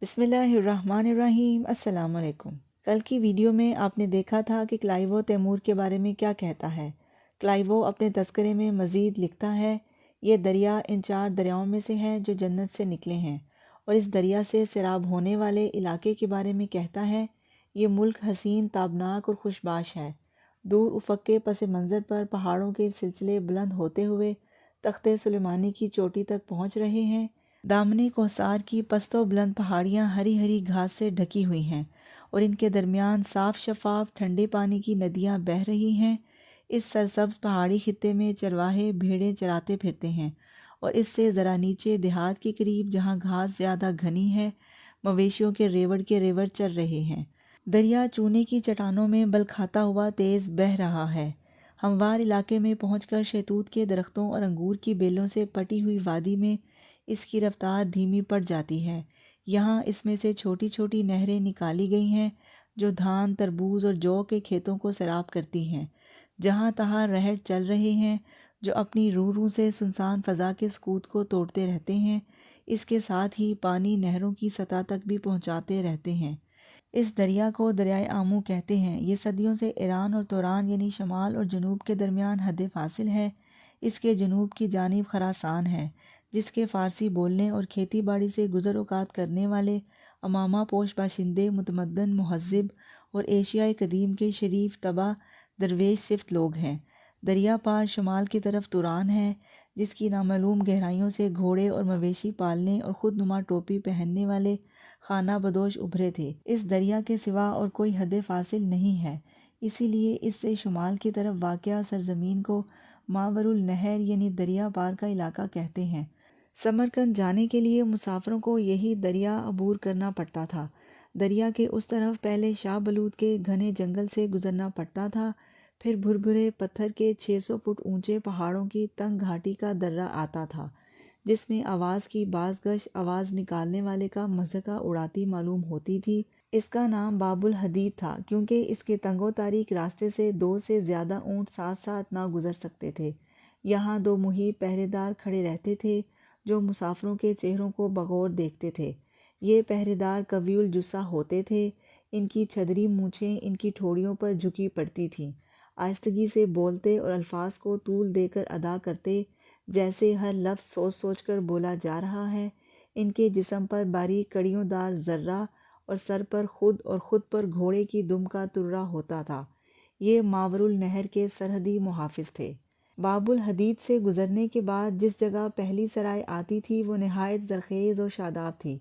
بسم اللہ الرحمن الرحیم۔ السلام علیکم۔ کل کی ویڈیو میں آپ نے دیکھا تھا کہ کلائیو تیمور کے بارے میں کیا کہتا ہے۔ کلائیو اپنے تذکرے میں مزید لکھتا ہے، یہ دریا ان 4 دریاؤں میں سے ہے جو جنت سے نکلے ہیں، اور اس دریا سے سیراب ہونے والے علاقے کے بارے میں کہتا ہے، یہ ملک حسین، تابناک اور خوشباش ہے۔ دور افق کے پس منظر پر پہاڑوں کے سلسلے بلند ہوتے ہوئے تخت سلیمانی کی چوٹی تک پہنچ رہے ہیں۔ دامنِ کوثر کی پست و بلند پہاڑیاں ہری ہری گھاس سے ڈھکی ہوئی ہیں، اور ان کے درمیان صاف شفاف ٹھنڈے پانی کی ندیاں بہہ رہی ہیں۔ اس سرسبز پہاڑی خطے میں چرواہے بھیڑیں چراتے پھرتے ہیں، اور اس سے ذرا نیچے دیہات کے قریب جہاں گھاس زیادہ گھنی ہے، مویشیوں کے ریوڑ چر رہے ہیں۔ دریا چونے کی چٹانوں میں بل کھاتا ہوا تیز بہہ رہا ہے۔ ہموار علاقے میں پہنچ کر شہتوت کے درختوں اور انگور کی بیلوں سے پٹی ہوئی وادی میں اس کی رفتار دھیمی پڑ جاتی ہے۔ یہاں اس میں سے چھوٹی چھوٹی نہریں نکالی گئی ہیں جو دھان، تربوز اور جو کے کھیتوں کو سیراب کرتی ہیں۔ جہاں تہاں رہڑ چل رہے ہیں جو اپنی روح سے سنسان فضا کے سکوت کو توڑتے رہتے ہیں۔ اس کے ساتھ ہی پانی نہروں کی سطح تک بھی پہنچاتے رہتے ہیں۔ اس دریا کو دریائے آمو کہتے ہیں۔ یہ صدیوں سے ایران اور توران یعنی شمال اور جنوب کے درمیان حد فاصل ہے۔ اس کے جنوب کی جانب خراسان ہے، جس کے فارسی بولنے اور کھیتی باڑی سے گزر اوقات کرنے والے عمامہ پوش باشندے متمدن، مہذب اور ایشیائے قدیم کے شریف طبع درویش صفت لوگ ہیں۔ دریا پار شمال کی طرف توران ہے، جس کی نامعلوم گہرائیوں سے گھوڑے اور مویشی پالنے اور خود نما ٹوپی پہننے والے خانہ بدوش ابھرے تھے۔ اس دریا کے سوا اور کوئی حد فاصل نہیں ہے، اسی لیے اس سے شمال کی طرف واقع سرزمین کو ماورالنہر یعنی دریا پار کا علاقہ کہتے ہیں۔ سمرقند جانے کے لیے مسافروں کو یہی دریا عبور کرنا پڑتا تھا۔ دریا کے اس طرف پہلے شاہ بلوط کے گھنے جنگل سے گزرنا پڑتا تھا، پھر بھربھرے پتھر کے 600 فٹ اونچے پہاڑوں کی تنگ گھاٹی کا درہ آتا تھا، جس میں آواز کی بازگشت آواز نکالنے والے کا مضحکہ اڑاتی معلوم ہوتی تھی۔ اس کا نام باب الحدید تھا کیونکہ اس کے تنگ و تاریک راستے سے 2 سے زیادہ اونٹ ساتھ ساتھ نہ گزر سکتے تھے۔ یہاں 2 محیط پہرے دار کھڑے رہتے تھے جو مسافروں کے چہروں کو بغور دیکھتے تھے۔ یہ پہرے دار قوی الجثہ ہوتے تھے، ان کی چھدری مونچھیں ان کی ٹھوڑیوں پر جھکی پڑتی تھیں، آہستگی سے بولتے اور الفاظ کو طول دے کر ادا کرتے، جیسے ہر لفظ سوچ سوچ کر بولا جا رہا ہے۔ ان کے جسم پر باریک کڑیوں دار زرہ اور سر پر خود پر گھوڑے کی دم کا ترہ ہوتا تھا۔ یہ ماورالنہر کے سرحدی محافظ تھے۔ باب الحدید سے گزرنے کے بعد جس جگہ پہلی سرائے آتی تھی وہ نہایت زرخیز اور شاداب تھی۔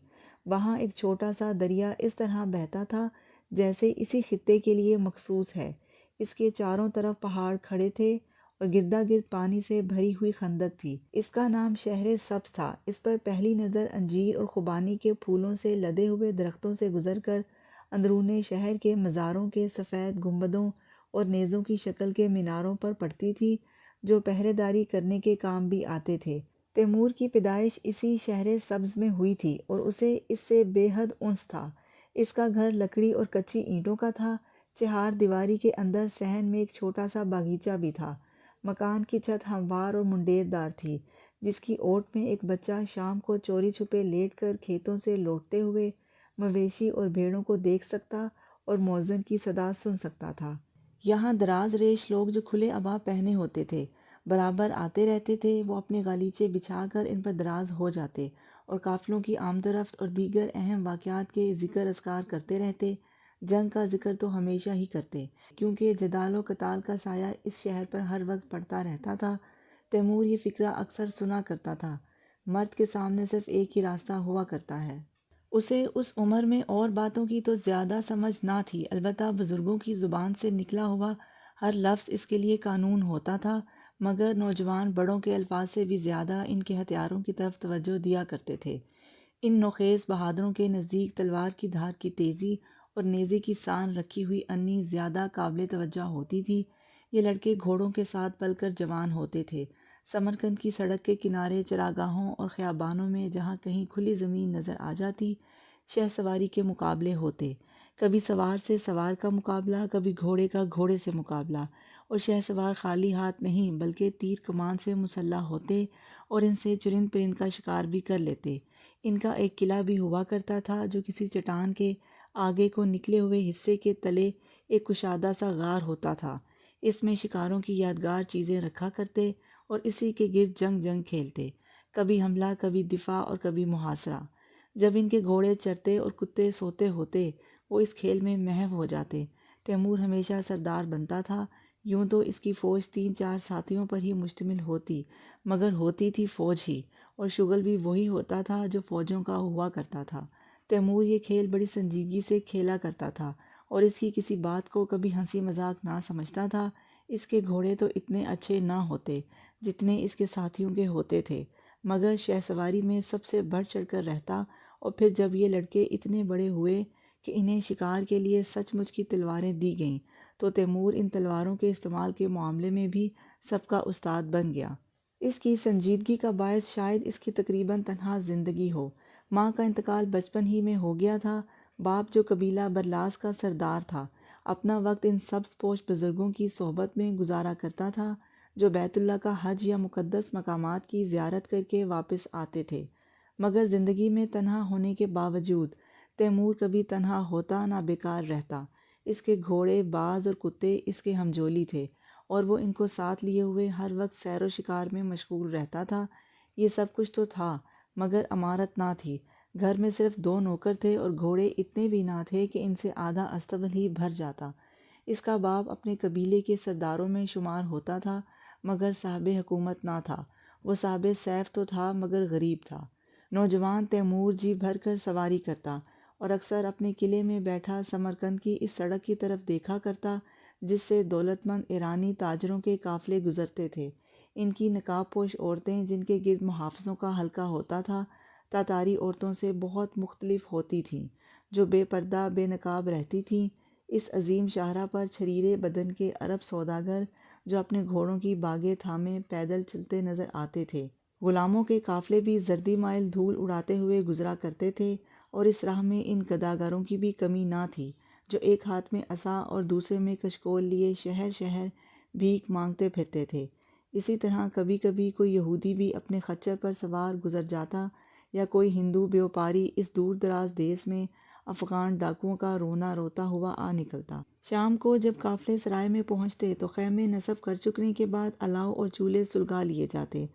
وہاں ایک چھوٹا سا دریا اس طرح بہتا تھا جیسے اسی خطے کے لیے مخصوص ہے۔ اس کے چاروں طرف پہاڑ کھڑے تھے اور گردا گرد پانی سے بھری ہوئی خندق تھی۔ اس کا نام شہر سبز تھا۔ اس پر پہلی نظر انجیر اور خوبانی کے پھولوں سے لدے ہوئے درختوں سے گزر کر اندرون شہر کے مزاروں کے سفید گنبدوں اور نیزوں کی شکل کے میناروں پر پڑتی تھی جو پہرے داری کرنے کے کام بھی آتے تھے۔ تیمور کی پیدائش اسی شہر سبز میں ہوئی تھی اور اسے اس سے بے حد انس تھا۔ اس کا گھر لکڑی اور کچی اینٹوں کا تھا۔ چہار دیواری کے اندر صحن میں ایک چھوٹا سا باغیچہ بھی تھا۔ مکان کی چھت ہموار اور منڈیر دار تھی، جس کی اوٹ میں ایک بچہ شام کو چوری چھپے لیٹ کر کھیتوں سے لوٹتے ہوئے مویشی اور بھیڑوں کو دیکھ سکتا اور مؤذن کی صدا سن سکتا تھا۔ یہاں دراز ریش لوگ جو کھلے عبا پہنے ہوتے تھے برابر آتے رہتے تھے۔ وہ اپنے غالیچے بچھا کر ان پر دراز ہو جاتے اور قافلوں کی آمد و رفت اور دیگر اہم واقعات کے ذکر اذکار کرتے رہتے۔ جنگ کا ذکر تو ہمیشہ ہی کرتے، کیونکہ جدال و قتال کا سایہ اس شہر پر ہر وقت پڑتا رہتا تھا۔ تیمور یہ فقرہ اکثر سنا کرتا تھا، مرد کے سامنے صرف ایک ہی راستہ ہوا کرتا ہے۔ اسے اس عمر میں اور باتوں کی تو زیادہ سمجھ نہ تھی، البتہ بزرگوں کی زبان سے نکلا ہوا ہر لفظ اس کے لیے قانون ہوتا تھا، مگر نوجوان بڑوں کے الفاظ سے بھی زیادہ ان کے ہتھیاروں کی طرف توجہ دیا کرتے تھے۔ ان نوخیز بہادروں کے نزدیک تلوار کی دھار کی تیزی اور نیزے کی سان رکھی ہوئی انی زیادہ قابل توجہ ہوتی تھی۔ یہ لڑکے گھوڑوں کے ساتھ پل کر جوان ہوتے تھے۔ سمرقند کی سڑک کے کنارے چراگاہوں اور خیابانوں میں جہاں کہیں کھلی زمین نظر آ جاتی، شہ سواری کے مقابلے ہوتے، کبھی سوار سے سوار کا مقابلہ، کبھی گھوڑے کا گھوڑے سے مقابلہ، اور شہ سوار خالی ہاتھ نہیں بلکہ تیر کمان سے مسلح ہوتے اور ان سے چرند پرند کا شکار بھی کر لیتے۔ ان کا ایک قلعہ بھی ہوا کرتا تھا جو کسی چٹان کے آگے کو نکلے ہوئے حصے کے تلے ایک کشادہ سا غار ہوتا تھا۔ اس میں شکاروں کی یادگار چیزیں رکھا کرتے اور اسی کے گرد جنگ کھیلتے، کبھی حملہ، کبھی دفاع اور کبھی محاصرہ۔ جب ان کے گھوڑے چرتے اور کتے سوتے ہوتے وہ اس کھیل میں محو ہو جاتے۔ تیمور ہمیشہ سردار بنتا تھا۔ یوں تو اس کی فوج 3-4 ساتھیوں پر ہی مشتمل ہوتی، مگر ہوتی تھی فوج ہی، اور شغل بھی وہی ہوتا تھا جو فوجوں کا ہوا کرتا تھا۔ تیمور یہ کھیل بڑی سنجیدگی سے کھیلا کرتا تھا اور اس کی کسی بات کو کبھی ہنسی مذاق نہ سمجھتا تھا۔ اس کے گھوڑے تو اتنے اچھے نہ ہوتے جتنے اس کے ساتھیوں کے ہوتے تھے، مگر شہ سواری میں سب سے بڑھ چڑھ کر رہتا۔ اور پھر جب یہ لڑکے اتنے بڑے ہوئے کہ انہیں شکار کے لیے سچ مچ کی تلواریں دی گئیں تو تیمور ان تلواروں کے استعمال کے معاملے میں بھی سب کا استاد بن گیا۔ اس کی سنجیدگی کا باعث شاید اس کی تقریباً تنہا زندگی ہو۔ ماں کا انتقال بچپن ہی میں ہو گیا تھا۔ باپ جو قبیلہ برلاس کا سردار تھا اپنا وقت ان سبز پوش بزرگوں کی صحبت میں گزارا کرتا تھا جو بیت اللہ کا حج یا مقدس مقامات کی زیارت کر کے واپس آتے تھے، مگر زندگی میں تنہا ہونے کے باوجود تیمور کبھی تنہا ہوتا نہ بیکار رہتا۔ اس کے گھوڑے، باز اور کتے اس کے ہمجولی تھے اور وہ ان کو ساتھ لیے ہوئے ہر وقت سیر و شکار میں مشغول رہتا تھا۔ یہ سب کچھ تو تھا مگر امارت نہ تھی۔ گھر میں صرف 2 نوکر تھے اور گھوڑے اتنے بھی نہ تھے کہ ان سے آدھا استبل ہی بھر جاتا۔ اس کا باپ اپنے قبیلے کے سرداروں میں شمار ہوتا تھا مگر صاحب حکومت نہ تھا۔ وہ صاحب سیف تو تھا مگر غریب تھا۔ نوجوان تیمور جی بھر کر سواری کرتا اور اکثر اپنے قلعے میں بیٹھا سمرقند کی اس سڑک کی طرف دیکھا کرتا جس سے دولت مند ایرانی تاجروں کے قافلے گزرتے تھے۔ ان کی نقاب پوش عورتیں جن کے گرد محافظوں کا حلقہ ہوتا تھا تاتاری عورتوں سے بہت مختلف ہوتی تھیں جو بے پردہ بے نقاب رہتی تھیں۔ اس عظیم شاہراہ پر چھریرے بدن کے عرب سوداگر جو اپنے گھوڑوں کی باگیں تھامے پیدل چلتے نظر آتے تھے۔ غلاموں کے قافلے بھی زردی مائل دھول اڑاتے ہوئے گزرا کرتے تھے اور اس راہ میں ان گداگروں کی بھی کمی نہ تھی جو ایک ہاتھ میں عصا اور دوسرے میں کشکول لیے شہر شہر بھیک مانگتے پھرتے تھے۔ اسی طرح کبھی کبھی کوئی یہودی بھی اپنے خچر پر سوار گزر جاتا یا کوئی ہندو بیوپاری اس دور دراز دیس میں افغان ڈاکوؤں کا رونا روتا ہوا آ نکلتا۔ شام کو جب قافلے سرائے میں پہنچتے تو خیمے نصب کر چکنے کے بعد الاؤ اور چولہے سلگا لیے جاتے۔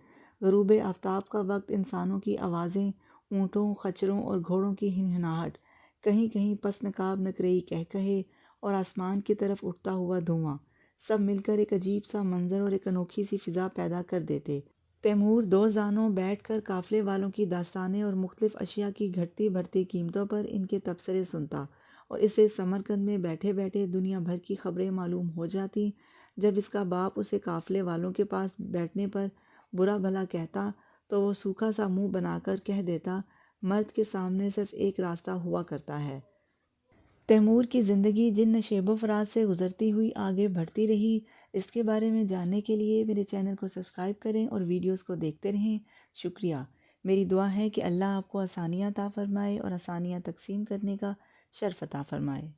غروب آفتاب کا وقت انسانوں کی آوازیں، اونٹوں، خچروں اور گھوڑوں کی ہنہناہٹ، کہیں کہیں پس نقاب نکرئی قہقہے اور آسمان کی طرف اٹھتا ہوا دھواں، سب مل کر ایک عجیب سا منظر اور ایک انوکھی سی فضا پیدا کر دیتے۔ تیمور 2 زانوں بیٹھ کر قافلے والوں کی داستانیں اور مختلف اشیاء کی گھٹتی بڑھتی قیمتوں پر ان کے تبصرے سنتا اور اسے سمرقند میں بیٹھے بیٹھے دنیا بھر کی خبریں معلوم ہو جاتی۔ جب اس کا باپ اسے قافلے والوں کے پاس بیٹھنے پر برا بھلا کہتا تو وہ سوکھا سا منہ بنا کر کہہ دیتا، مرد کے سامنے صرف ایک راستہ ہوا کرتا ہے۔ تیمور کی زندگی جن نشیب و فراز سے گزرتی ہوئی آگے بڑھتی رہی، اس کے بارے میں جاننے کے لیے میرے چینل کو سبسکرائب کریں اور ویڈیوز کو دیکھتے رہیں۔ شکریہ۔ میری دعا ہے کہ اللہ آپ کو آسانیاں عطا فرمائے اور آسانیاں تقسیم کرنے کا شرف عطا فرمائے۔